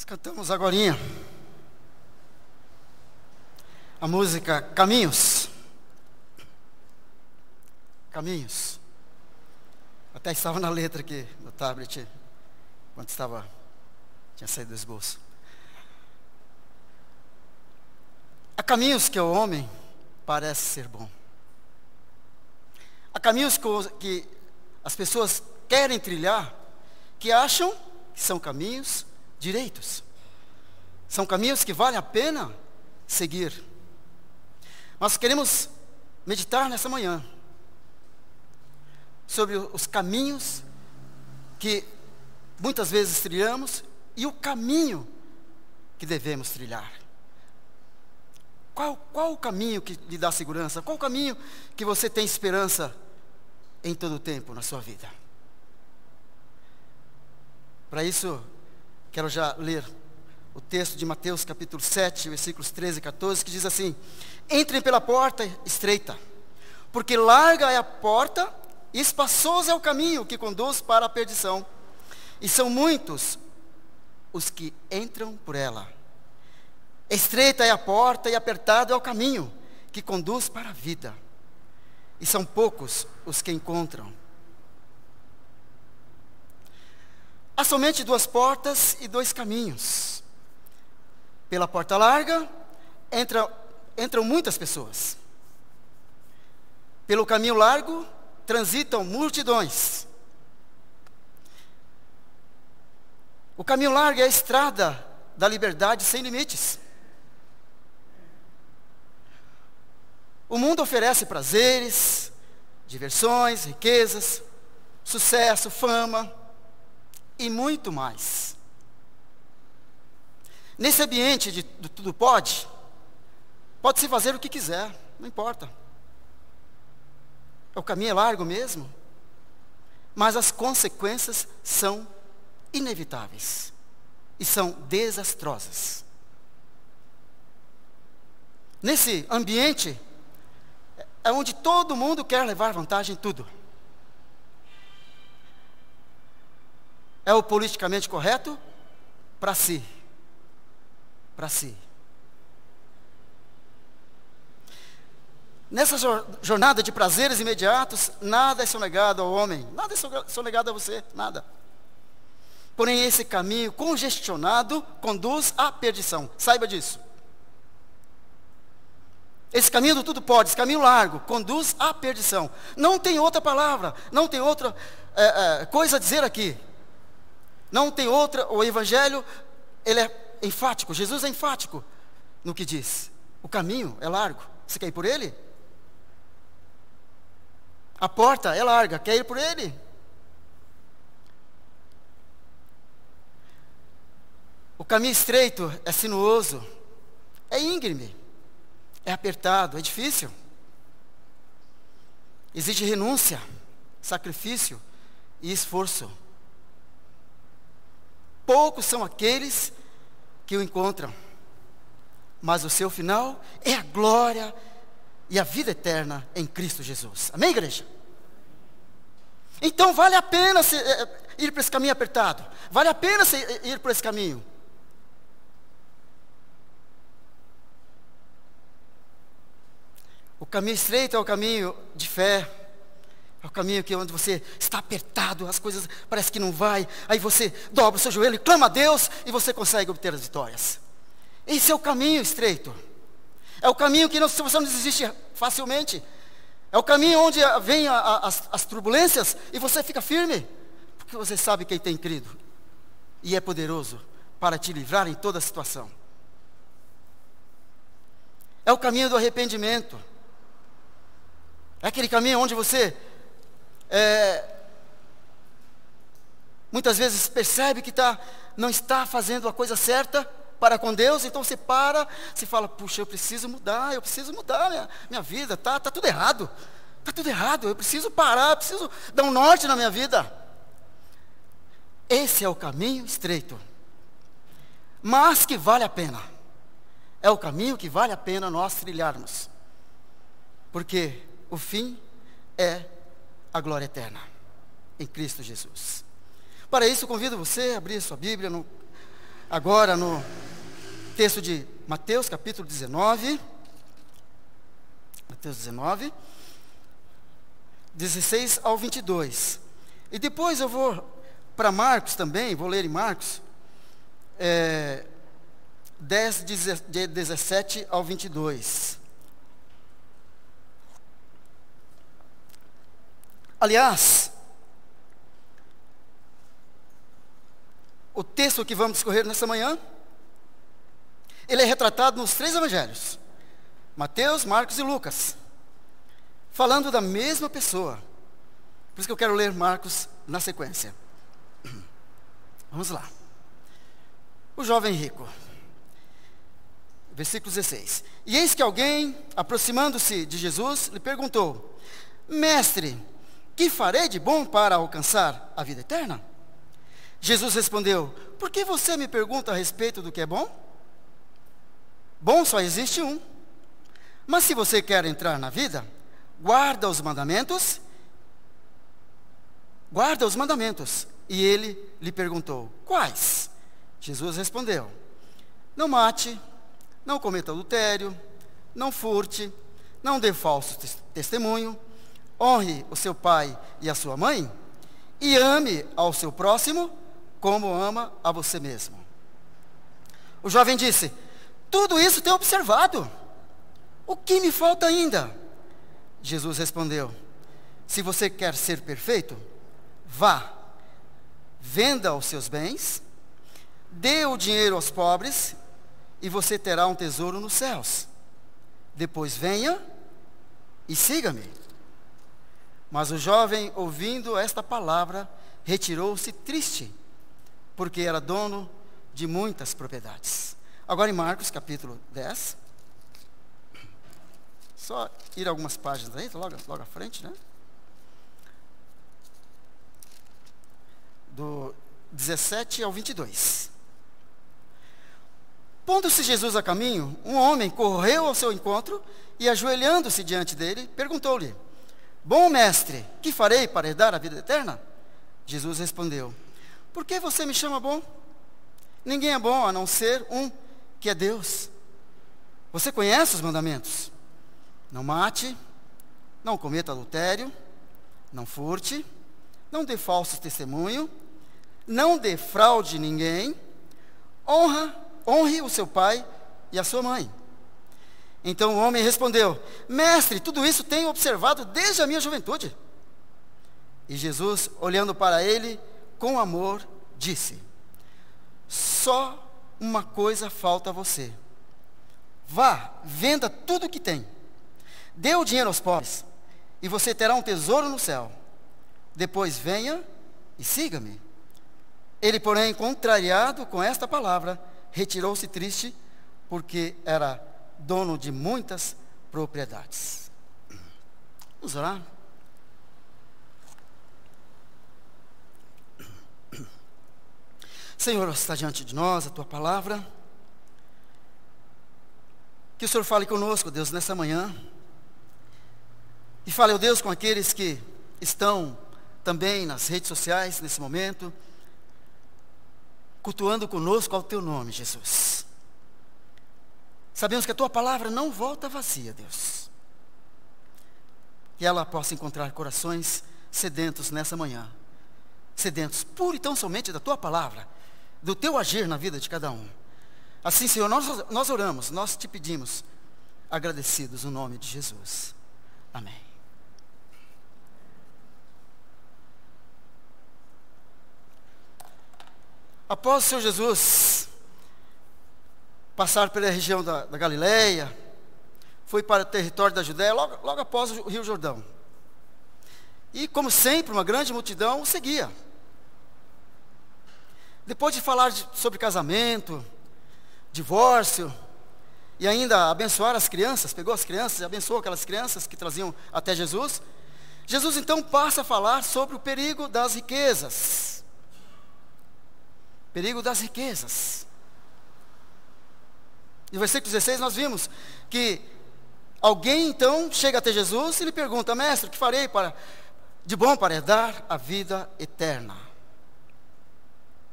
Nós cantamos agorinha a música Caminhos. Caminhos. Até estava na letra aqui no tablet, quando tinha saído do esboço. Há caminhos que o homem parece ser bom. Há caminhos que as pessoas querem trilhar, que acham que são caminhos direitos. São caminhos que vale a pena seguir. Nós queremos meditar nessa manhã sobre os caminhos que muitas vezes trilhamos e o caminho que devemos trilhar. Qual o caminho que lhe dá segurança? Qual o caminho que você tem esperança em todo o tempo na sua vida? Para isso, quero já ler o texto de Mateus capítulo 7, versículos 13 e 14, que diz assim: entrem pela porta estreita, porque larga é a porta e espaçoso é o caminho que conduz para a perdição, e são muitos os que entram por ela. Estreita é a porta e apertado é o caminho que conduz para a vida, e são poucos os que encontram. Há somente duas portas e dois caminhos. Pela porta larga entram muitas pessoas. Pelo caminho largo transitam multidões. O caminho largo é a estrada da liberdade sem limites. O mundo oferece prazeres, diversões, riquezas, sucesso, fama e muito mais. Nesse ambiente de tudo pode-se fazer o que quiser, não importa. O caminho é largo mesmo, mas as consequências são inevitáveis e são desastrosas. Nesse ambiente é onde todo mundo quer levar vantagem em tudo. É o politicamente correto para si. Para si. Nessa jornada de prazeres imediatos, nada é sonegado ao homem, nada é sonegado a você, nada. Porém, esse caminho congestionado conduz à perdição, saiba disso. Esse caminho do tudo pode, esse caminho largo, conduz à perdição. Não tem outra palavra, não tem outra coisa a dizer aqui. Não tem outra, o Evangelho, ele é enfático, Jesus é enfático no que diz. O caminho é largo, você quer ir por ele? A porta é larga, quer ir por ele? O caminho estreito é sinuoso, é íngreme, é apertado, é difícil. Exige renúncia, sacrifício e esforço. Poucos são aqueles que o encontram, mas o seu final é a glória e a vida eterna em Cristo Jesus. Amém, igreja? Então vale a pena ir por esse caminho apertado, vale a pena ir por esse caminho. O caminho estreito é o caminho de fé, é o caminho onde você está apertado, as coisas parecem que não vai, aí você dobra o seu joelho e clama a Deus e você consegue obter as vitórias. Esse é o caminho estreito. É o caminho que você não desiste facilmente. É o caminho onde vem as turbulências e você fica firme, porque você sabe quem tem crido e é poderoso para te livrar em toda situação. É o caminho do arrependimento. É aquele caminho onde você muitas vezes percebe que não está fazendo a coisa certa para com Deus, então você para, se fala, puxa, eu preciso mudar minha vida, tá tudo errado, eu preciso parar, eu preciso dar um norte na minha vida. Esse é o caminho estreito, mas que vale a pena, é o caminho que vale a pena nós trilharmos, porque o fim é a glória eterna em Cristo Jesus. Para isso, convido você a abrir sua Bíblia agora no texto de Mateus, capítulo 19. Mateus 19, 16 ao 22. E depois eu vou para Marcos também, vou ler em Marcos, 10, de 17 ao 22. Aliás, o texto que vamos discorrer nessa manhã, ele é retratado nos 3 evangelhos, Mateus, Marcos e Lucas, falando da mesma pessoa. Por isso que eu quero ler Marcos na sequência. Vamos lá. O jovem rico. Versículo 16. E eis que alguém, aproximando-se de Jesus, lhe perguntou: Mestre, que farei de bom para alcançar a vida eterna? Jesus respondeu: Por que você me pergunta a respeito do que é bom? Bom só existe um. Mas se você quer entrar na vida, guarda os mandamentos. E ele lhe perguntou: Quais? Jesus respondeu: Não mate, não cometa adultério, não furte, não dê falso testemunho, honre o seu pai e a sua mãe, e ame ao seu próximo como ama a você mesmo. O jovem disse: Tudo isso tenho observado. O que me falta ainda? Jesus respondeu: Se você quer ser perfeito, vá, venda os seus bens, dê o dinheiro aos pobres, e você terá um tesouro nos céus. Depois venha e siga-me. Mas o jovem, ouvindo esta palavra, retirou-se triste, porque era dono de muitas propriedades. Agora em Marcos capítulo 10. Só ir algumas páginas aí, logo à frente, né? Do 17 ao 22. Pondo-se Jesus a caminho, um homem correu ao seu encontro e, ajoelhando-se diante dele, perguntou-lhe: Bom mestre, que farei para herdar a vida eterna? Jesus respondeu: Por que você me chama bom? Ninguém é bom a não ser um, que é Deus. Você conhece os mandamentos: não mate, não cometa adultério, não furte, não dê falso testemunho, não defraude ninguém, honre o seu pai e a sua mãe. Então o homem respondeu: Mestre, tudo isso tenho observado desde a minha juventude. E Jesus, olhando para ele com amor, disse: Só uma coisa falta a você. Vá, venda tudo o que tem, dê o dinheiro aos pobres, e você terá um tesouro no céu. Depois venha e siga-me. Ele, porém, contrariado com esta palavra, retirou-se triste, porque era dono de muitas propriedades. Vamos orar? Senhor, está diante de nós a Tua palavra. Que o Senhor fale conosco, Deus, nessa manhã. E fale, ó Deus, com aqueles que estão também nas redes sociais nesse momento, cultuando conosco ao Teu nome, Jesus. Sabemos que a Tua palavra não volta vazia, Deus. Que ela possa encontrar corações sedentos nessa manhã. Sedentos pura e tão somente da Tua palavra, do Teu agir na vida de cada um. Assim, Senhor, nós oramos, nós te pedimos, agradecidos no nome de Jesus. Amém. Após o Senhor Jesus passar pela região da Galileia, foi para o território da Judéia, logo após o Rio Jordão. E, como sempre, uma grande multidão o seguia. Depois de falar sobre casamento, divórcio, e ainda abençoar as crianças, pegou as crianças e abençoou aquelas crianças que traziam até Jesus, Jesus então passa a falar sobre o perigo das riquezas. Perigo das riquezas. No versículo 16 nós vimos que alguém então chega até Jesus e lhe pergunta: Mestre, o que farei de bom para herdar a vida eterna?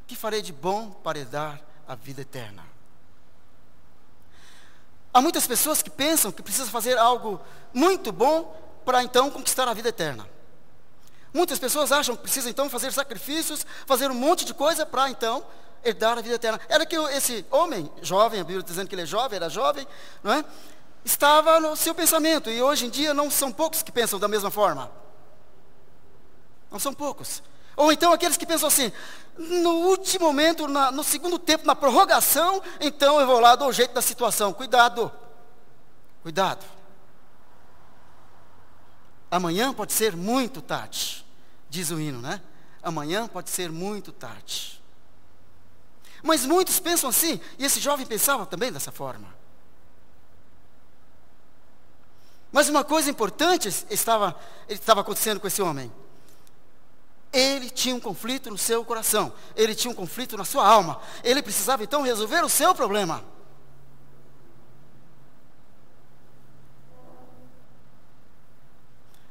O que farei de bom para herdar a vida eterna. Há muitas pessoas que pensam que precisam fazer algo muito bom para então conquistar a vida eterna. Muitas pessoas acham que precisam então fazer sacrifícios, fazer um monte de coisa para então herdar a vida eterna. Era que esse homem, jovem, a Bíblia está dizendo que ele é jovem, era jovem, não é? Estava no seu pensamento, e hoje em dia não são poucos que pensam da mesma forma. Não são poucos. Ou então aqueles que pensam assim, no último momento, no segundo tempo, na prorrogação, então eu vou lá, dou o jeito da situação. Cuidado, cuidado. Amanhã pode ser muito tarde, diz o hino, né? Amanhã pode ser muito tarde. Mas muitos pensam assim, e esse jovem pensava também dessa forma. Mas uma coisa importante estava acontecendo com esse homem. Ele tinha um conflito no seu coração. Ele tinha um conflito na sua alma. Ele precisava então resolver o seu problema.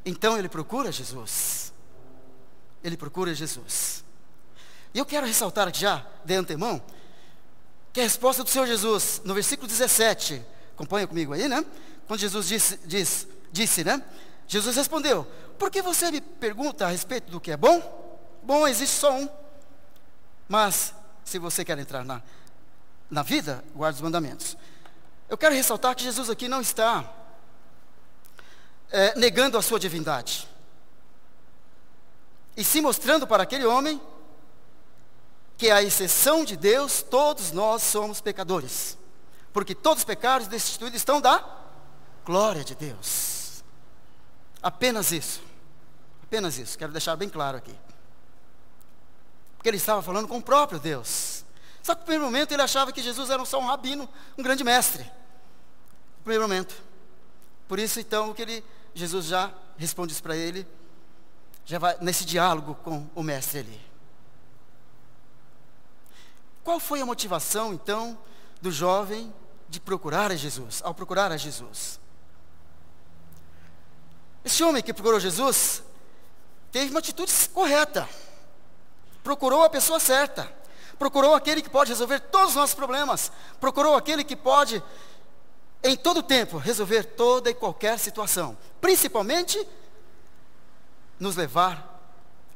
Então ele procura Jesus. Ele procura Jesus. E eu quero ressaltar aqui já, de antemão, que a resposta do Senhor Jesus, no versículo 17, acompanha comigo aí, né? Quando Jesus disse, né? Jesus respondeu, por que você me pergunta a respeito do que é bom? Bom, existe só um. Mas, se você quer entrar na vida, guarde os mandamentos. Eu quero ressaltar que Jesus aqui não está negando a sua divindade. E se mostrando para aquele homem que, à exceção de Deus, todos nós somos pecadores. Porque todos os pecados destituídos estão da glória de Deus. Apenas isso. Apenas isso. Quero deixar bem claro aqui. Porque ele estava falando com o próprio Deus. Só que no primeiro momento ele achava que Jesus era só um rabino, um grande mestre. No primeiro momento. Por isso então Jesus já responde isso para ele. Já vai nesse diálogo com o mestre ali. Qual foi a motivação então do jovem de procurar a Jesus, ao procurar a Jesus? Esse homem que procurou Jesus teve uma atitude correta. Procurou a pessoa certa. Procurou aquele que pode resolver todos os nossos problemas. Procurou aquele que pode, em todo tempo, resolver toda e qualquer situação. Principalmente, nos levar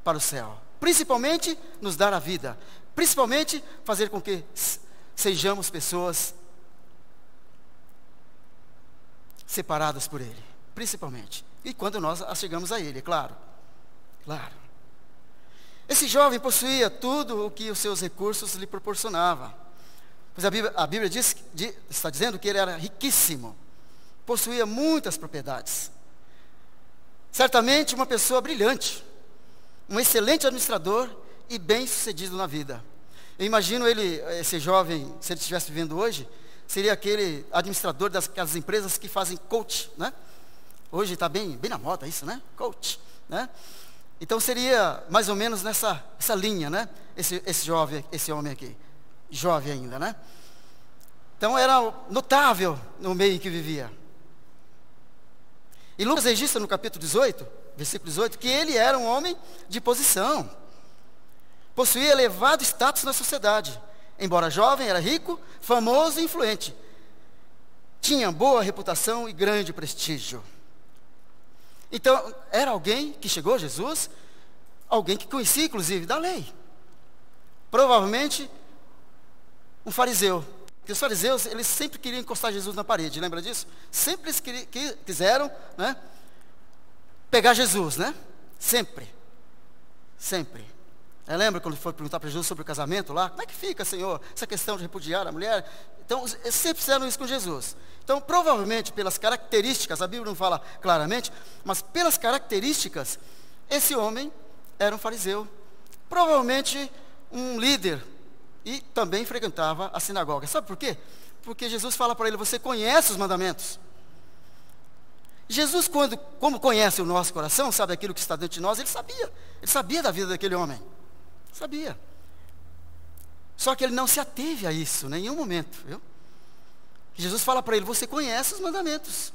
para o céu. Principalmente, nos dar a vida. Principalmente, fazer com que sejamos pessoas separadas por Ele. Principalmente. E quando nós chegamos a Ele, é claro. Claro. Esse jovem possuía tudo o que os seus recursos lhe proporcionavam. Pois a Bíblia está dizendo que ele era riquíssimo. Possuía muitas propriedades. Certamente uma pessoa brilhante. Um excelente administrador e bem-sucedido na vida. Eu imagino esse jovem, se ele estivesse vivendo hoje, seria aquele administrador das empresas que fazem coach, né? Hoje está bem na moda isso, né? Coach, né? Então seria mais ou menos essa linha, né? Esse homem aqui, jovem ainda, né? Então era notável no meio em que vivia. E Lucas registra no capítulo 18, versículo 18, que ele era um homem de posição. Possuía elevado status na sociedade. Embora jovem, era rico, famoso e influente. Tinha boa reputação e grande prestígio. Então, era alguém que chegou a Jesus, alguém que conhecia, inclusive, da lei. Provavelmente, um fariseu. Porque os fariseus, eles sempre queriam encostar Jesus na parede, lembra disso? Sempre eles quiseram, né, pegar Jesus, né? Sempre. Sempre. Lembra quando foi perguntar para Jesus sobre o casamento lá? Como é que fica, Senhor, essa questão de repudiar a mulher? Então, eles sempre fizeram isso com Jesus. Então, provavelmente, pelas características, a Bíblia não fala claramente, mas pelas características, esse homem era um fariseu. Provavelmente, um líder. E também frequentava a sinagoga. Sabe por quê? Porque Jesus fala para ele, você conhece os mandamentos. Jesus, como conhece o nosso coração, sabe aquilo que está dentro de nós, ele sabia da vida daquele homem. Sabia. Só que ele não se ateve a isso, em nenhum momento, viu? Jesus fala para ele, você conhece os mandamentos.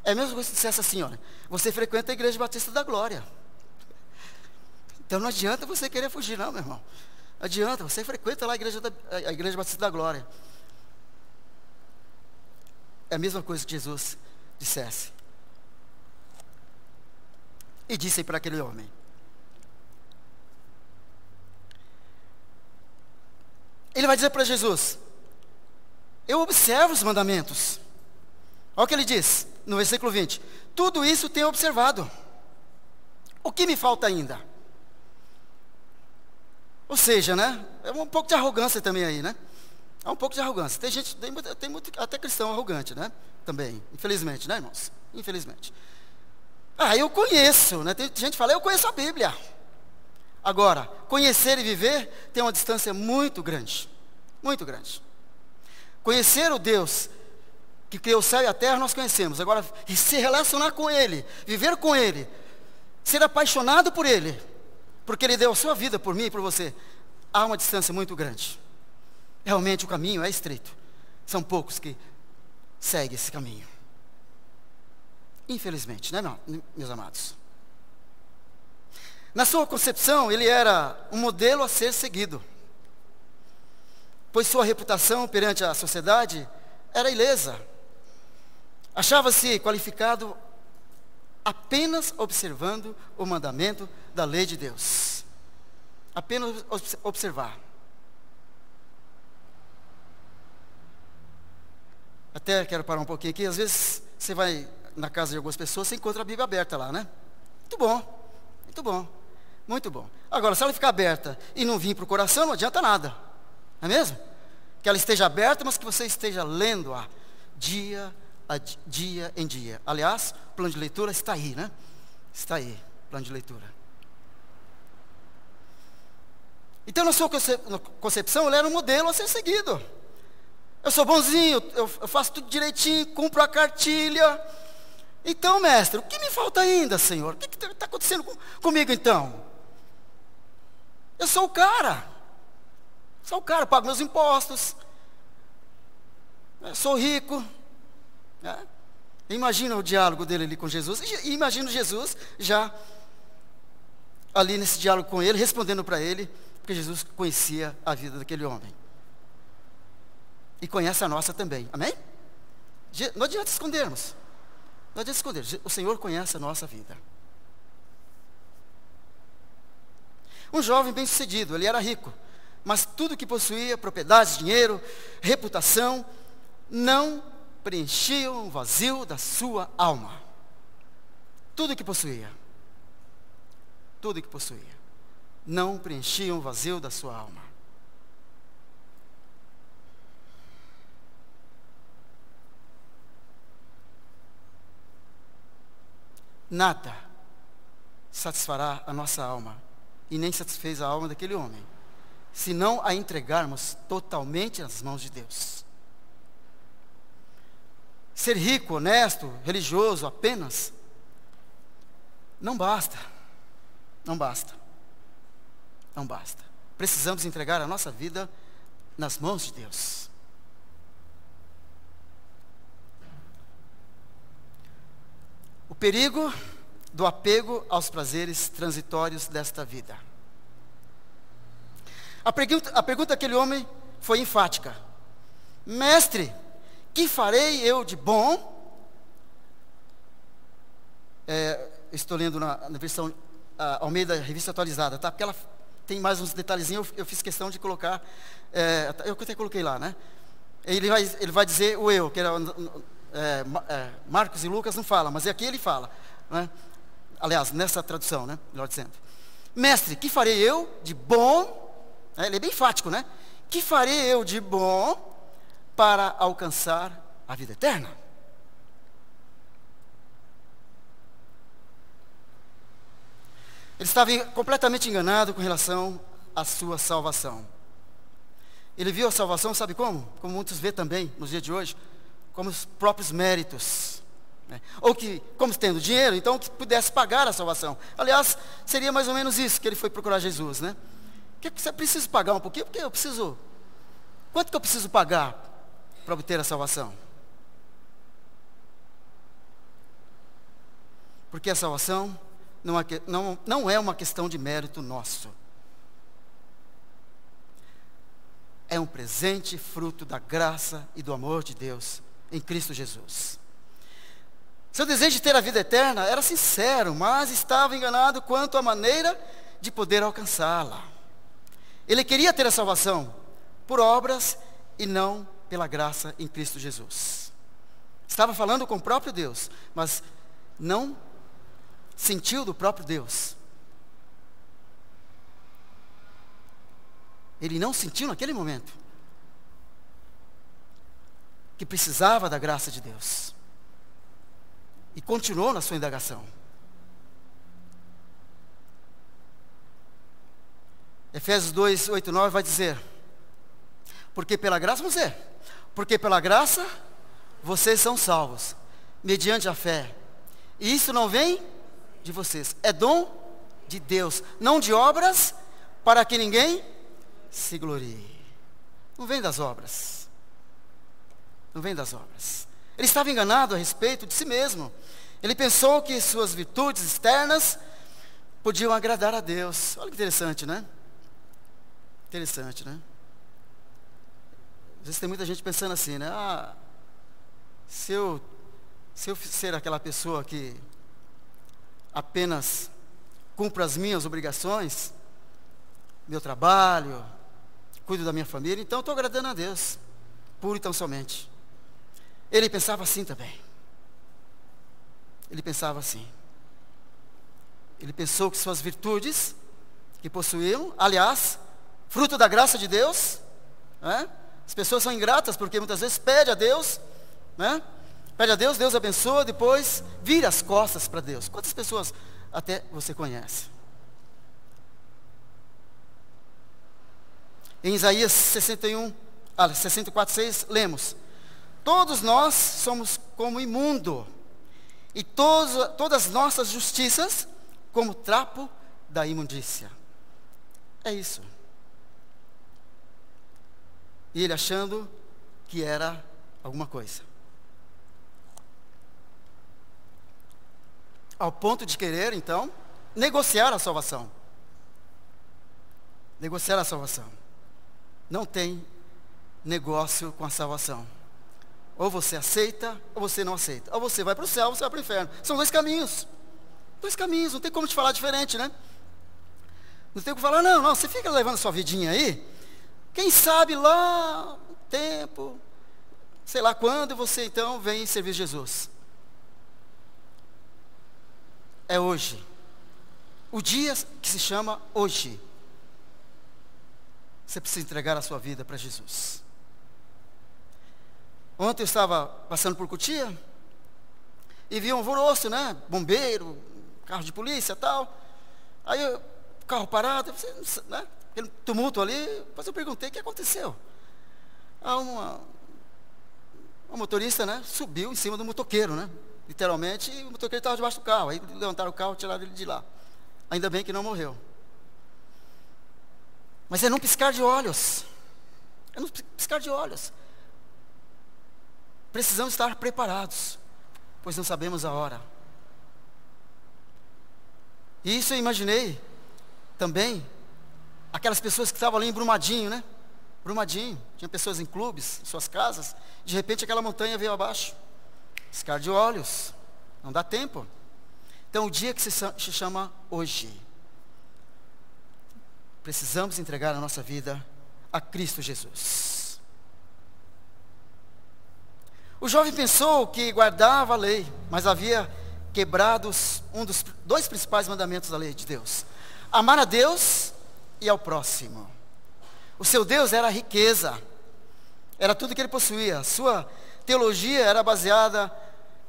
É a mesma coisa que dissesse assim, olha, você frequenta a Igreja Batista da Glória. Então não adianta você querer fugir, não, meu irmão. Adianta, você frequenta lá a igreja Batista da Glória. É a mesma coisa que Jesus dissesse. E disse para aquele homem. Ele vai dizer para Jesus: eu observo os mandamentos. Olha o que ele diz no versículo 20: tudo isso tenho observado. O que me falta ainda? Ou seja, né? É um pouco de arrogância também aí, né? Há um pouco de arrogância. Tem gente, tem muito, até cristão arrogante, né? Também, infelizmente, né, irmãos? Infelizmente. Eu conheço, né? Tem gente que fala, eu conheço a Bíblia. Agora, conhecer e viver tem uma distância muito grande. Muito grande. Conhecer o Deus que criou o céu e a terra, nós conhecemos. Agora, se relacionar com Ele, viver com Ele, ser apaixonado por Ele, porque Ele deu a sua vida por mim e por você, há uma distância muito grande. Realmente o caminho é estreito. São poucos que seguem esse caminho. Infelizmente, né, meus amados? Na sua concepção, ele era um modelo a ser seguido, pois sua reputação perante a sociedade era ilesa. Achava-se qualificado apenas observando o mandamento da lei de Deus. Apenas observar. Até quero parar um pouquinho aqui. Às vezes você vai na casa de algumas pessoas, você encontra a Bíblia aberta lá, né? Muito bom, muito bom, muito bom. Agora, se ela ficar aberta e não vir para o coração, não adianta nada, não é mesmo? Que ela esteja aberta, mas que você esteja lendo-a dia em dia. Aliás, o plano de leitura está aí, né? Está aí, plano de leitura. Então, na sua concepção, ele era um modelo a ser seguido. Eu sou bonzinho, eu faço tudo direitinho, cumpro a cartilha. Então, mestre, o que me falta ainda, Senhor? O que está acontecendo comigo então? Eu sou o cara. Pago meus impostos. Sou rico. Imagina o diálogo dele ali com Jesus. E imagina Jesus já ali nesse diálogo com ele, respondendo para ele, porque Jesus conhecia a vida daquele homem. E conhece a nossa também, amém? Não adianta escondermos. Não adianta esconder, o Senhor conhece a nossa vida. Um jovem bem-sucedido, ele era rico, mas tudo que possuía, propriedades, dinheiro, reputação, não preenchiam o vazio da sua alma. Tudo que possuía, não preenchiam o vazio da sua alma. Nada satisfará a nossa alma, e nem satisfez a alma daquele homem, se não a entregarmos totalmente nas mãos de Deus. Ser rico, honesto, religioso apenas, não basta. Precisamos entregar a nossa vida nas mãos de Deus. O perigo do apego aos prazeres transitórios desta vida. A pergunta daquele homem foi enfática: mestre, que farei eu de bom? Estou lendo na versão Almeida, revista atualizada, tá? Porque ela tem mais uns detalhezinhos, eu fiz questão de colocar, eu até coloquei lá, né? Ele vai dizer o eu, que era... Marcos e Lucas não falam, mas aqui ele fala, né? Aliás, nessa tradução, né? Melhor dizendo, mestre, que farei eu de bom? Ele é bem enfático, né? Que farei eu de bom para alcançar a vida eterna? Ele estava completamente enganado com relação à sua salvação. Ele viu a salvação, sabe como? Como muitos vê também nos dias de hoje, como os próprios méritos, né? Ou que, como tendo dinheiro, então que pudesse pagar a salvação. Aliás, seria mais ou menos isso que ele foi procurar Jesus, né? Que você precisa pagar um pouquinho, porque eu preciso. Quanto que eu preciso pagar para obter a salvação? Porque a salvação não é uma questão de mérito nosso. é um presente fruto da graça e do amor de Deus em Cristo Jesus. Seu desejo de ter a vida eterna era sincero, mas estava enganado quanto à maneira de poder alcançá-la. Ele queria ter a salvação por obras e não pela graça em Cristo Jesus. Estava falando com o próprio Deus, mas não sentiu do próprio Deus. Ele não sentiu naquele momento que precisava da graça de Deus. E continuou na sua indagação. Efésios 2, 8, 9 vai dizer: porque pela graça, vamos dizer, porque pela graça vocês são salvos, mediante a fé. E isso não vem de vocês, é dom de Deus, não de obras, para que ninguém se glorie. Não vem das obras. Não vem das obras. Ele estava enganado a respeito de si mesmo. Ele pensou que suas virtudes externas podiam agradar a Deus. Olha que interessante, né? Interessante, né? Às vezes tem muita gente pensando assim, né? Se eu ser aquela pessoa que apenas cumpro as minhas obrigações, meu trabalho, cuido da minha família, então estou agradando a Deus, puro e tão somente. Ele pensava assim também. Ele pensava assim. Ele pensou que suas virtudes que possuíam, aliás, fruto da graça de Deus, né? As pessoas são ingratas porque muitas vezes pede a Deus, né? Pede a Deus, Deus abençoa, depois vira as costas para Deus. Quantas pessoas até você conhece? Em Isaías 64:6, lemos: todos nós somos como imundo, e todas nossas justiças como trapo da imundícia. É isso. E ele achando que era alguma coisa. Ao ponto de querer, então, negociar a salvação. Negociar a salvação. Não tem negócio com a salvação. Ou você aceita, ou você não aceita. Ou você vai para o céu, ou você vai para o inferno. São dois caminhos. Dois caminhos, não tem como te falar diferente, né? Não tem como falar, não, você fica levando sua vidinha aí. Quem sabe lá, um tempo, sei lá quando, você então vem servir Jesus. É hoje. O dia que se chama hoje. Você precisa entregar a sua vida para Jesus. Ontem eu estava passando por Cotia e vi um alvoroço, né? Bombeiro, carro de polícia e tal. Aí o carro parado, né? Aquele tumulto ali. Depois eu perguntei o que aconteceu. Uma motorista, né? Subiu em cima do motoqueiro, né? Literalmente, e o motoqueiro estava debaixo do carro. Aí levantaram o carro e tiraram ele de lá. Ainda bem que não morreu. Mas é num piscar de olhos. É num piscar de olhos. Precisamos estar preparados, pois não sabemos a hora. E isso eu imaginei também aquelas pessoas que estavam ali em Brumadinho, né? Brumadinho, tinha pessoas em clubes, em suas casas, de repente aquela montanha veio abaixo. Piscar de olhos, não dá tempo. Então o dia que se chama hoje. Precisamos entregar a nossa vida a Cristo Jesus. O jovem pensou que guardava a lei, mas havia quebrado um dos dois principais mandamentos da lei de Deus: amar a Deus e ao próximo. O seu Deus era a riqueza, era tudo que ele possuía. Sua teologia era baseada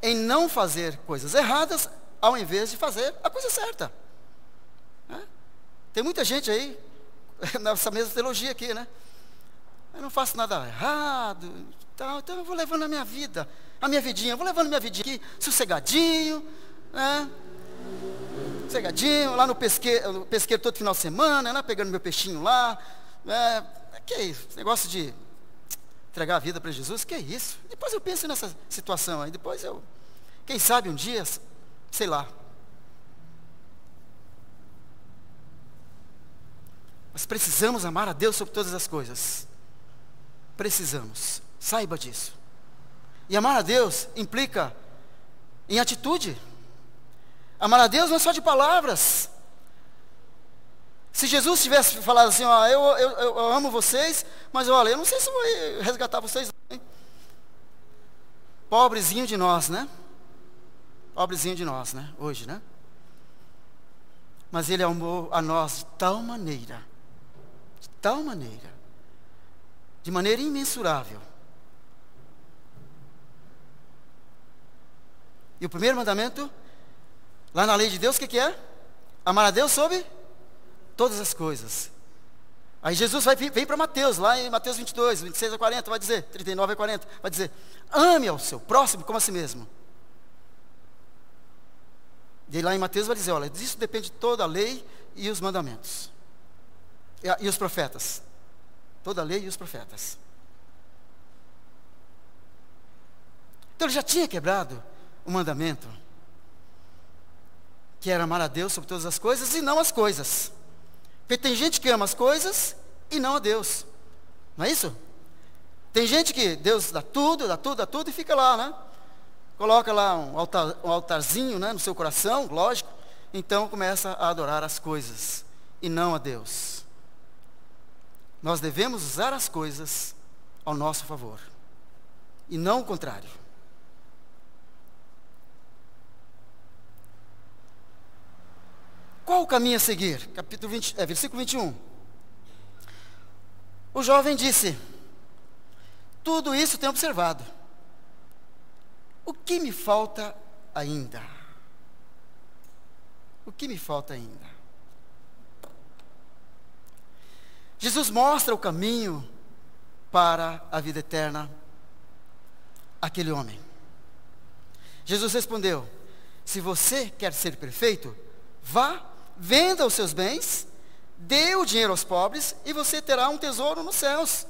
em não fazer coisas erradas, ao invés de fazer a coisa certa. Tem muita gente aí, nessa mesma teologia aqui, né? Eu não faço nada errado, então eu vou levando a minha vida, a minha vidinha, eu vou levando a minha vidinha aqui, sossegadinho, né? Sossegadinho, lá no pesqueiro todo final de semana, né? Pegando meu peixinho lá, né? Que é isso? Esse negócio de entregar a vida para Jesus, que é isso? Depois eu penso nessa situação aí, depois quem sabe um dia, sei lá. Mas precisamos amar a Deus sobre todas as coisas. precisamos. Saiba disso. E amar a Deus implica em atitude. Amar a Deus não é só de palavras. Se Jesus tivesse falado assim, ó, eu amo vocês, mas olha, eu não sei se vou resgatar vocês, não, hein? Pobrezinho de nós, né? Pobrezinho de nós, né? Hoje, né? Mas Ele amou a nós de tal maneira, de maneira imensurável. E o primeiro mandamento, lá na lei de Deus, o que é? Amar a Deus sobre todas as coisas. Aí Jesus vem para Mateus, lá em Mateus 22, 26 a 40, vai dizer, 39 a 40, vai dizer, ame ao seu próximo como a si mesmo. E lá em Mateus vai dizer, olha, disso depende de toda a lei e os mandamentos. E os profetas. Toda a lei e os profetas. Então ele já tinha quebrado o mandamento, que era amar a Deus sobre todas as coisas e não as coisas. Porque tem gente que ama as coisas e não a Deus. Não é isso? Tem gente que Deus dá tudo e fica lá, né? Coloca lá um altarzinho, né, no seu coração, lógico. Então começa a adorar as coisas e não a Deus. Nós devemos usar as coisas ao nosso favor e não o contrário. Qual o caminho a seguir? Versículo 21. O jovem disse, tudo isso tenho observado. O que me falta ainda? O que me falta ainda? Jesus mostra o caminho para a vida eterna àquele homem. Jesus respondeu, se você quer ser perfeito, vá, venda os seus bens, dê o dinheiro aos pobres e você terá um tesouro nos céus.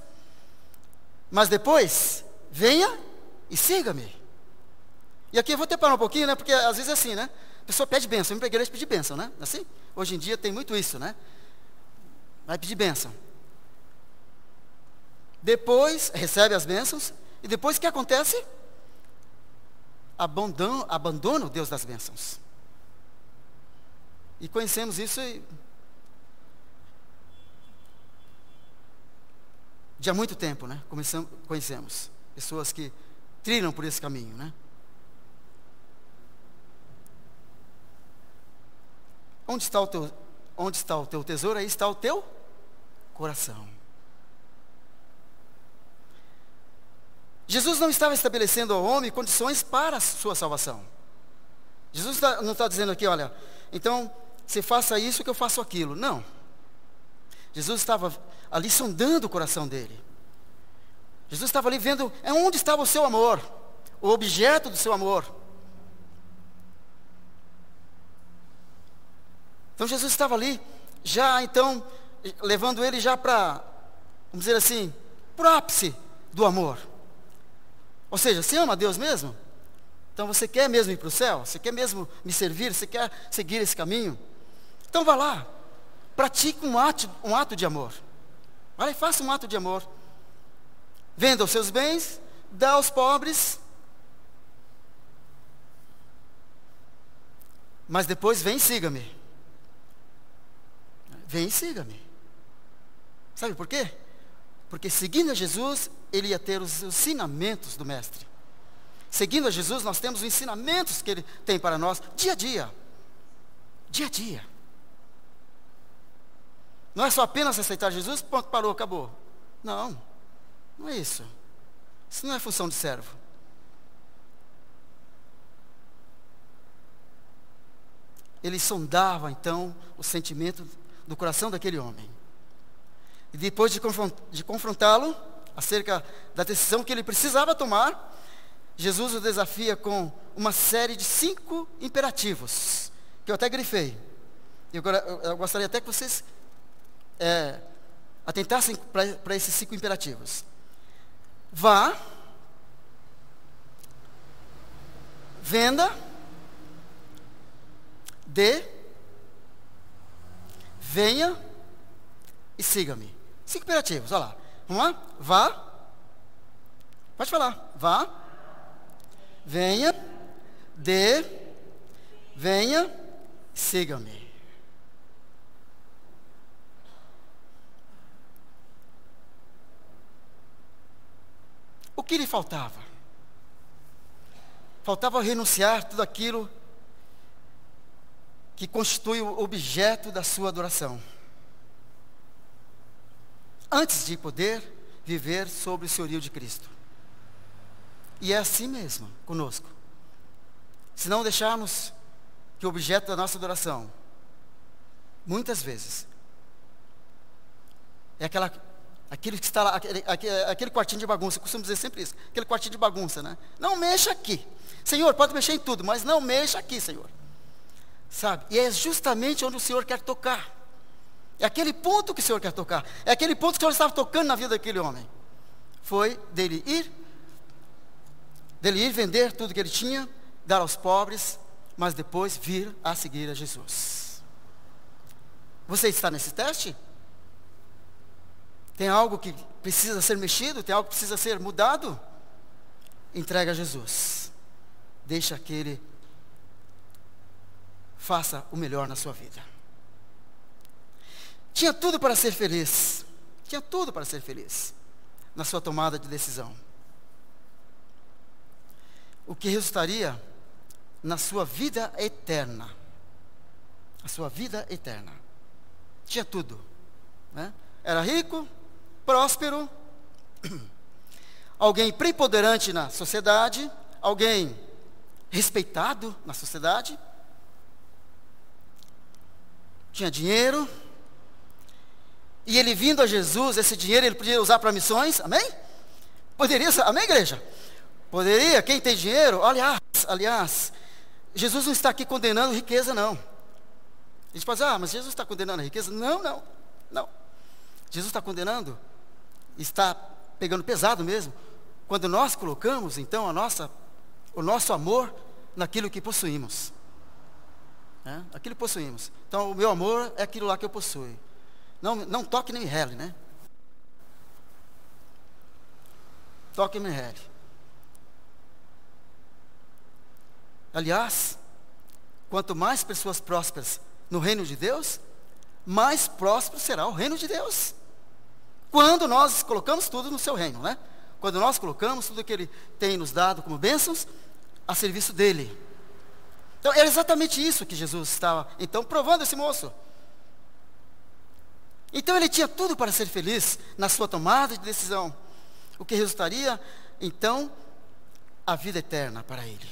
Mas depois, venha e siga-me. E aqui eu vou até parar um pouquinho, né? Porque às vezes é assim, né? A pessoa pede bênção, vem para a igreja pedir bênção, né? Assim? Hoje em dia tem muito isso, né? Vai pedir bênção. Depois, recebe as bênçãos, e depois o que acontece? Abandona o Deus das bênçãos. E conhecemos isso de há muito tempo, né? Conhecemos pessoas que trilham por esse caminho, né? Onde está o teu tesouro, aí está o teu coração. Jesus não estava estabelecendo ao homem condições para a sua salvação. Jesus não está dizendo aqui, olha, então você faça isso que eu faço aquilo. Não. Jesus estava ali sondando o coração dele. Jesus estava ali vendo onde estava o seu amor, o objeto do seu amor. Então Jesus estava ali, já então, levando ele já para, vamos dizer assim, para o ápice do amor. Ou seja, você ama a Deus mesmo? Então você quer mesmo ir para o céu? Você quer mesmo me servir? Você quer seguir esse caminho? Então vá lá, pratique um ato de amor. Vai lá e faça um ato de amor. Venda os seus bens, dá aos pobres. Mas depois vem e siga-me. Vem e siga-me. Sabe por quê? Porque seguindo a Jesus, ele ia ter os ensinamentos do Mestre. Seguindo a Jesus, nós temos os ensinamentos que ele tem para nós, dia a dia. Dia a dia. Não é só apenas aceitar Jesus, pronto, parou, acabou. Não, não é isso. Isso não é função de servo. Ele sondava, então, o sentimento do coração daquele homem. E depois de confrontá-lo acerca da decisão que ele precisava tomar, Jesus o desafia com uma série de 5 imperativos, que eu até grifei. Eu gostaria até que vocês atentassem para esses 5 imperativos. Vá, venda, dê, venha e siga-me. 5 imperativos, olha lá. Vamos lá? Vá, Pode falar. Vá, venha, dê, venha, siga-me. O que lhe faltava? Faltava renunciar tudo aquilo que constitui o objeto da sua adoração, antes de poder viver sob o senhorio de Cristo. E é assim mesmo conosco. Se não deixarmos que o objeto da nossa adoração, muitas vezes, é aquilo que está lá, aquele quartinho de bagunça. Eu costumo dizer sempre isso, aquele quartinho de bagunça, né? Não mexa aqui. Senhor, pode mexer em tudo, mas não mexa aqui, Senhor. Sabe? E é justamente onde o Senhor quer tocar. É aquele ponto que o Senhor quer tocar. É aquele ponto que o Senhor estava tocando na vida daquele homem. Foi dele ir vender tudo que ele tinha, dar aos pobres, mas depois vir a seguir a Jesus. Você está nesse teste? Tem algo que precisa ser mexido? Tem algo que precisa ser mudado? Entrega a Jesus. Deixa que Ele faça o melhor na sua vida. Tinha tudo para ser feliz. Tinha tudo para ser feliz na sua tomada de decisão. O que resultaria na sua vida eterna. A sua vida eterna. Tinha tudo, né? Era rico, próspero, alguém preponderante na sociedade, alguém respeitado na sociedade, tinha dinheiro, e ele vindo a Jesus, esse dinheiro ele podia usar para missões, amém? Poderia, amém, igreja? Poderia, quem tem dinheiro, aliás, Jesus não está aqui condenando riqueza, não. A gente pode dizer, mas Jesus está condenando a riqueza? Não. Jesus está condenando, está pegando pesado mesmo, quando nós colocamos, então, o nosso amor naquilo que possuímos. Aquilo que possuímos. Então, o meu amor é aquilo lá que eu possuo. Não toque nem me rele, né? Toque nem me rele. Aliás, quanto mais pessoas prósperas no reino de Deus, mais próspero será o reino de Deus. Quando nós colocamos tudo no seu reino, né? Quando nós colocamos tudo que Ele tem nos dado como bênçãos a serviço dEle. Então, era exatamente isso que Jesus estava, então, provando esse moço. Então, ele tinha tudo para ser feliz na sua tomada de decisão. O que resultaria, então, a vida eterna para ele.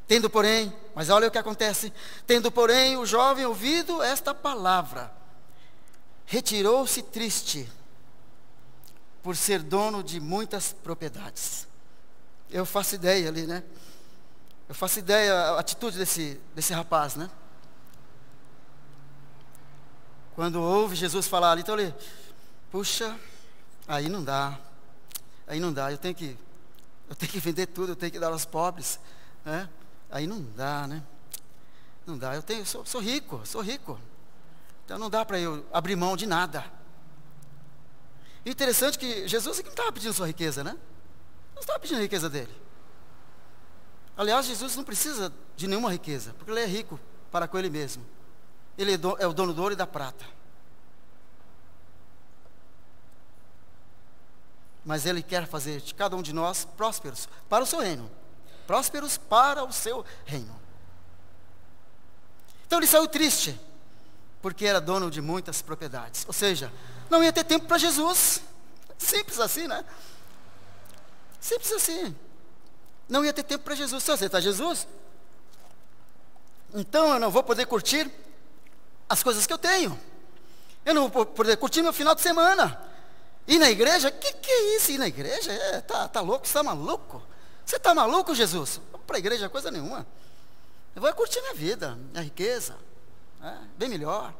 Tendo, porém, mas olha o que acontece. Tendo, porém, o jovem ouvido esta palavra, retirou-se triste, por ser dono de muitas propriedades. Eu faço ideia ali, né? Eu faço ideia a atitude desse rapaz, né? Quando ouve Jesus falar ali, então ele, puxa, aí não dá, eu tenho que vender tudo, eu tenho que dar aos pobres, né? Aí não dá, né? Não dá, sou rico, então não dá para eu abrir mão de nada. E interessante que Jesus não estava pedindo sua riqueza, né? Não estava pedindo a riqueza dele. Aliás, Jesus não precisa de nenhuma riqueza, porque Ele é rico para com Ele mesmo. Ele é o dono do ouro e da prata. Mas Ele quer fazer de cada um de nós prósperos para o seu reino. Prósperos para o seu reino. Então ele saiu triste, porque era dono de muitas propriedades. Ou seja, não ia ter tempo para Jesus. Simples assim, né? Simples assim. Não ia ter tempo para Jesus. Se eu aceitar Jesus, então eu não vou poder curtir as coisas que eu tenho. Eu não vou poder curtir meu final de semana. Ir na igreja? Que é isso? Ir na igreja? Tá louco? Você está maluco? Você está maluco, Jesus? Não vou para a igreja coisa nenhuma. Eu vou curtir minha vida, minha riqueza. Bem melhor.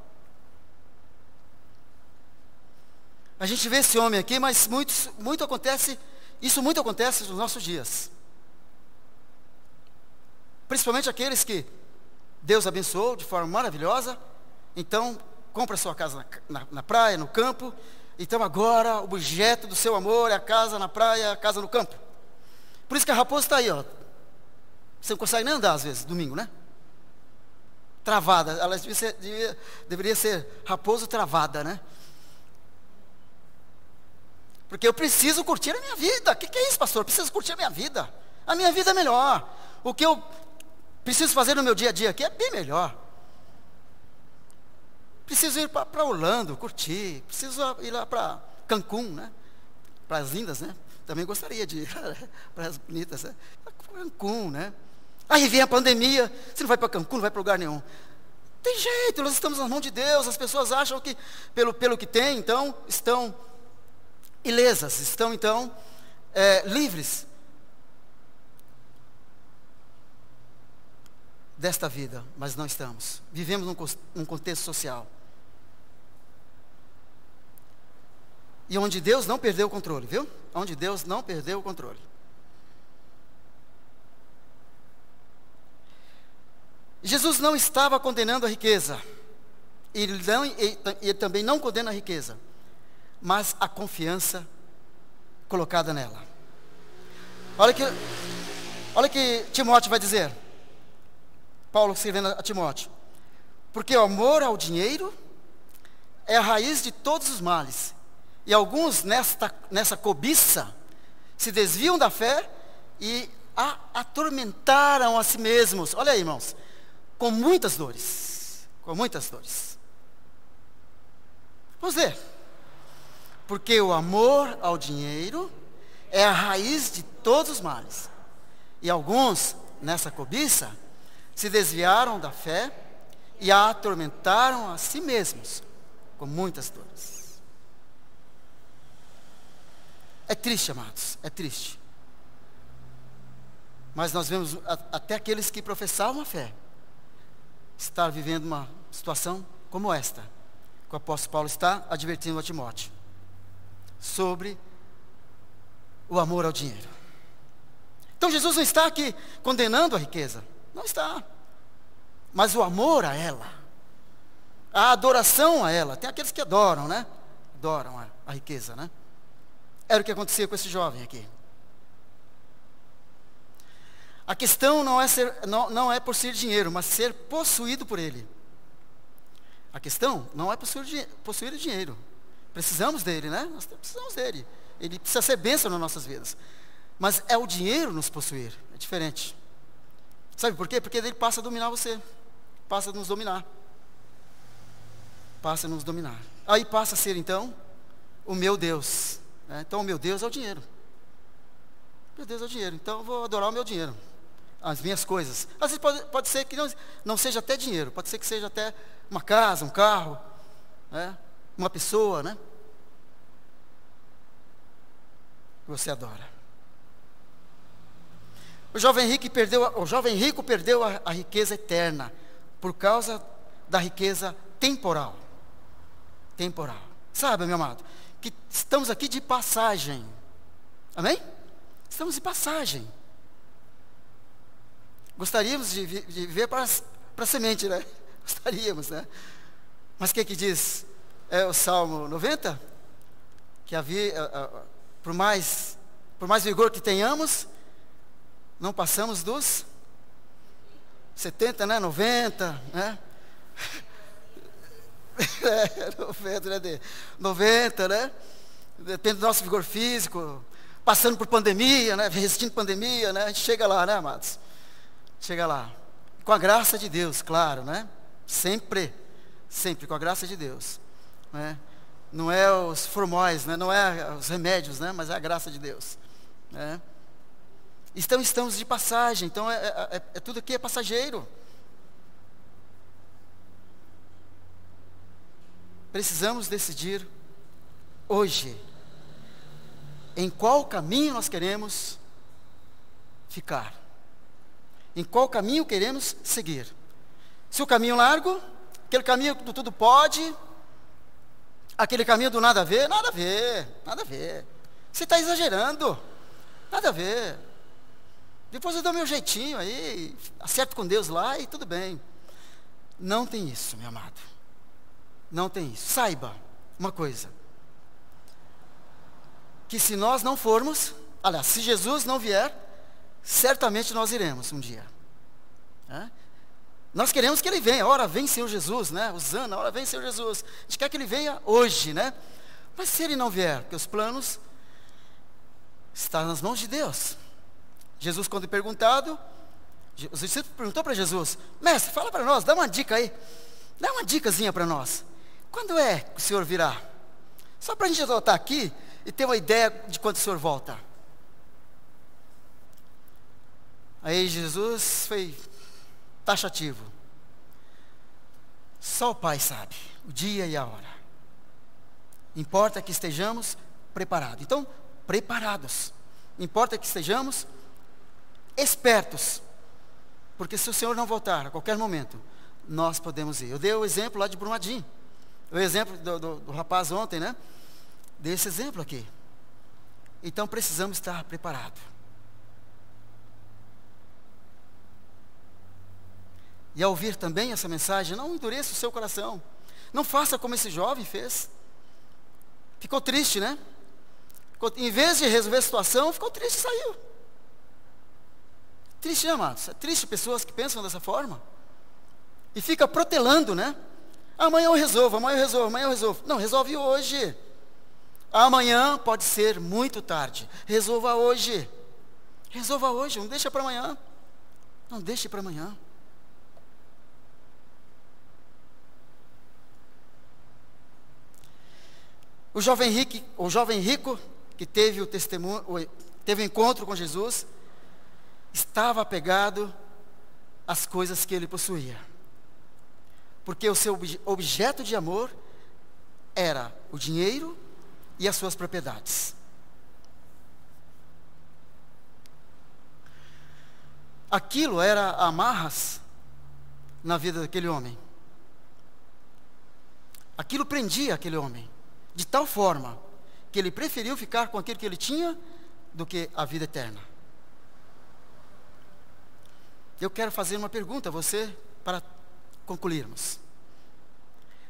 A gente vê esse homem aqui, mas muito acontece nos nossos dias. Principalmente aqueles que Deus abençoou de forma maravilhosa. Então, compra sua casa na praia, no campo, Então agora o objeto do seu amor é a casa na praia, a casa no campo. Por isso que a raposa está aí, ó. Você não consegue nem andar às vezes, domingo, né? Travada, ela deveria ser raposa travada, né? Porque eu preciso curtir a minha vida. O que é isso, pastor? Eu preciso curtir a minha vida. A minha vida é melhor. O que eu preciso fazer no meu dia a dia aqui é bem melhor. Preciso ir para Orlando, curtir. Preciso ir lá para Cancún, né? Para as lindas, né? Também gostaria de ir para as bonitas, né? Cancún, né? Aí vem a pandemia. Você não vai para Cancún, não vai para lugar nenhum. Tem jeito, nós estamos nas mãos de Deus. As pessoas acham que, pelo que tem, então, estão ilesas, estão então livres desta vida, mas não estamos. Vivemos num contexto social. E onde Deus não perdeu o controle, viu? Onde Deus não perdeu o controle. Jesus não estava condenando a riqueza. Ele também não condena a riqueza, mas a confiança colocada nela. Olha que Timóteo vai dizer. Paulo escrevendo a Timóteo: porque o amor ao dinheiro é a raiz de todos os males, e alguns nessa cobiça se desviam da fé e atormentaram a si mesmos. Olha aí, irmãos, com muitas dores, vamos ler. Porque o amor ao dinheiro é a raiz de todos os males, e alguns nessa cobiça se desviaram da fé e a atormentaram a si mesmos com muitas dores. É triste, amados, é triste. Mas nós vemos até aqueles que professavam a fé estar vivendo uma situação como esta, que o apóstolo Paulo está advertindo a Timóteo sobre o amor ao dinheiro. Então Jesus não está aqui condenando a riqueza. Não está. Mas o amor a ela, a adoração a ela. Tem aqueles que adoram, né? Adoram a riqueza, né? Era o que acontecia com esse jovem aqui. A questão não é possuir dinheiro, mas ser possuído por ele. A questão não é possuir o dinheiro. Precisamos dele, né? Nós precisamos dele. Ele precisa ser bênção nas nossas vidas. Mas é o dinheiro nos possuir. É diferente. Sabe por quê? Porque ele passa a dominar você. Passa a nos dominar. Passa a nos dominar. Aí passa a ser, então, o meu Deus. Né? Então, o meu Deus é o dinheiro. Meu Deus é o dinheiro. Então, eu vou adorar o meu dinheiro. As minhas coisas. Às vezes pode ser que não seja até dinheiro. Pode ser que seja até uma casa, um carro, né? Uma pessoa, né? Você adora. O jovem rico perdeu a riqueza eterna por causa da riqueza temporal. Temporal. Sabe, meu amado, que estamos aqui de passagem. Amém? Estamos de passagem. Gostaríamos de viver para a semente, né? Gostaríamos, né? Mas o que diz o Salmo 90? Que por mais vigor que tenhamos, não passamos dos 70, né? 90, né? 90, né? Depende do nosso vigor físico, passando por pandemia, né? Resistindo pandemia, né? A gente chega lá, né, amados? Chega lá. Com a graça de Deus, claro, né? Sempre com a graça de Deus, né? Não é os formóis, né? Não é os remédios, né? Mas é a graça de Deus, né? Então estamos de passagem. Então tudo aqui é passageiro. Precisamos decidir hoje em qual caminho nós queremos ficar, em qual caminho queremos seguir. Se o caminho largo, aquele caminho do tudo pode, aquele caminho do nada a ver, nada a ver. Você está exagerando, nada a ver. Depois eu dou meu jeitinho aí, acerto com Deus lá e tudo bem. Não tem isso, meu amado. Não tem isso. Saiba uma coisa. que se nós não formos, aliás, se Jesus não vier, certamente nós iremos um dia. Nós queremos que Ele venha, ora vem Senhor Jesus, né? Hosana, ora vem Senhor Jesus. A gente quer que Ele venha hoje, né? Mas se Ele não vier, porque os planos estão nas mãos de Deus. Jesus, quando perguntado, os discípulos perguntou para Jesus: mestre, fala para nós, dá uma dica aí, dá uma dicasinha para nós. Quando é que o Senhor virá? Só para a gente voltar aqui e ter uma ideia de quando o Senhor volta. Aí Jesus foi taxativo. Só o Pai sabe o dia e a hora. Importa que estejamos preparados. Então, preparados. Importa que estejamos espertos. Porque se o Senhor não voltar a qualquer momento, nós podemos ir. Eu dei o exemplo lá de Brumadinho. O exemplo do rapaz ontem, né? Dei esse exemplo aqui. Então precisamos estar preparados. E ao ouvir também essa mensagem, não endureça o seu coração. Não faça como esse jovem fez. Ficou triste, né? Em vez de resolver a situação, ficou triste e saiu. Triste, né, amados? É triste pessoas que pensam dessa forma. E fica protelando, né? Amanhã eu resolvo, amanhã eu resolvo, amanhã eu resolvo. Não, resolve hoje. Amanhã pode ser muito tarde. Resolva hoje. Resolva hoje, não deixa para amanhã. Não deixe para amanhã. O jovem rico que teve o testemunho, teve o encontro com Jesus, estava apegado às coisas que ele possuía. Porque o seu objeto de amor era o dinheiro e as suas propriedades. Aquilo era amarras na vida daquele homem. Aquilo prendia aquele homem, de tal forma que ele preferiu ficar com aquilo que ele tinha do que a vida eterna. Eu quero fazer uma pergunta a você para concluirmos.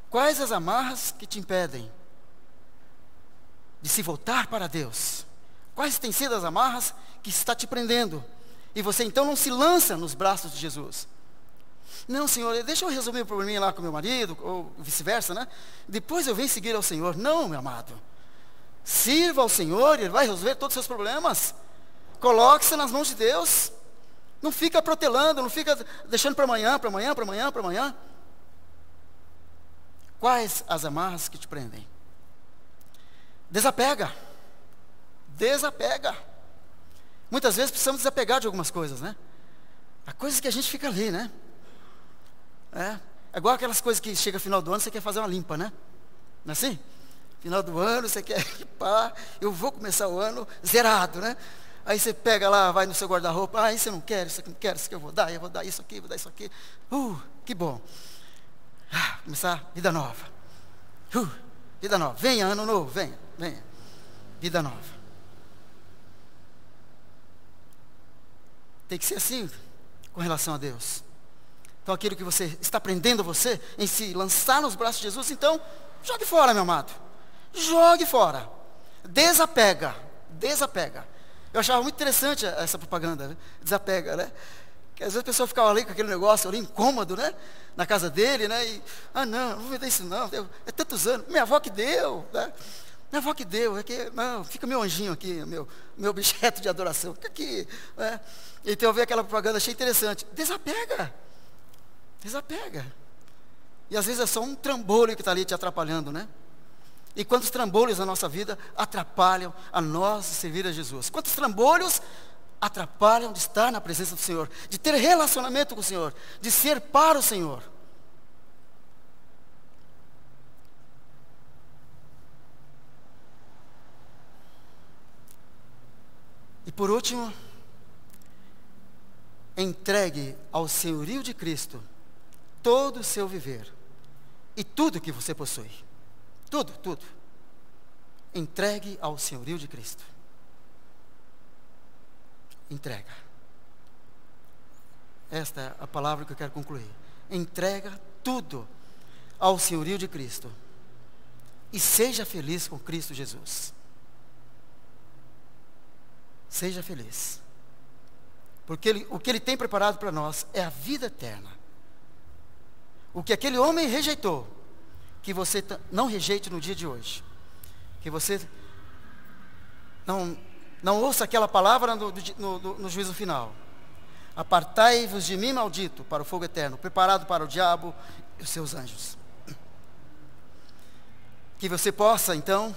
Quais as amarras que te impedem de se voltar para Deus? Quais têm sido as amarras que está te prendendo? E você então não se lança nos braços de Jesus. Não, Senhor, deixa eu resolver o probleminha lá com meu marido, ou vice-versa, né? Depois eu venho seguir ao Senhor. Não, meu amado. Sirva ao Senhor, Ele vai resolver todos os seus problemas. Coloque-se nas mãos de Deus. Não fica protelando, não fica deixando para amanhã, para amanhã, para amanhã, para amanhã. Quais as amarras que te prendem? Desapega. Desapega. Muitas vezes precisamos desapegar de algumas coisas, né? Há coisas que a gente fica ali, né? É igual aquelas coisas que chega no final do ano, você quer fazer uma limpa, né? Não é assim? Final do ano, você quer limpar, eu vou começar o ano zerado, né? Aí você pega lá, vai no seu guarda-roupa, isso eu não quero, isso aqui não quero, isso aqui eu vou dar isso aqui, vou dar isso aqui. Que bom. Começar vida nova. Vida nova. Venha, ano novo, venha. Vida nova. Tem que ser assim com relação a Deus. Então aquilo que você está prendendo você em se lançar nos braços de Jesus, então jogue fora, meu amado. Jogue fora. Desapega. Eu achava muito interessante essa propaganda, né? Desapega, né? Que às vezes a pessoa ficava ali com aquele negócio ali incômodo, né? Na casa dele, né? E, não vou ver isso não. É tantos anos. Minha avó que deu, né? Minha avó que deu. Não, fica meu anjinho aqui, meu objeto de adoração. Fica aqui, né? Então eu vi aquela propaganda, achei interessante. Desapega. E às vezes é só um trambolho que está ali te atrapalhando, né? E quantos trambolhos na nossa vida atrapalham a nós servir a Jesus? Quantos trambolhos atrapalham de estar na presença do Senhor, de ter relacionamento com o Senhor, de ser para o Senhor? E por último, entregue ao senhorio de Cristo todo o seu viver e tudo que você possui. Tudo. Entregue ao senhorio de Cristo. Entrega. Esta é a palavra que eu quero concluir. Entrega tudo ao senhorio de Cristo. E seja feliz com Cristo Jesus. Seja feliz. Porque o que Ele tem preparado para nós é a vida eterna. O que aquele homem rejeitou, que você não rejeite no dia de hoje. Que você não ouça aquela palavra no juízo final. Apartai-vos de mim, maldito, para o fogo eterno, preparado para o diabo e os seus anjos. Que você possa, então,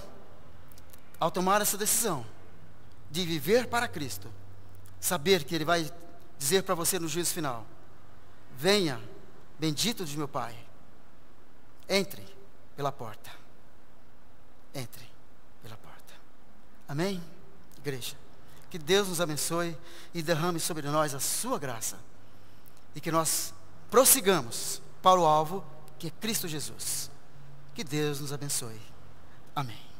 ao tomar essa decisão de viver para Cristo, saber que Ele vai dizer para você no juízo final: venha, bendito de meu Pai, entre pela porta. Entre pela porta. Amém? Igreja, que Deus nos abençoe e derrame sobre nós a sua graça. E que nós prossigamos para o alvo, que é Cristo Jesus. Que Deus nos abençoe. Amém.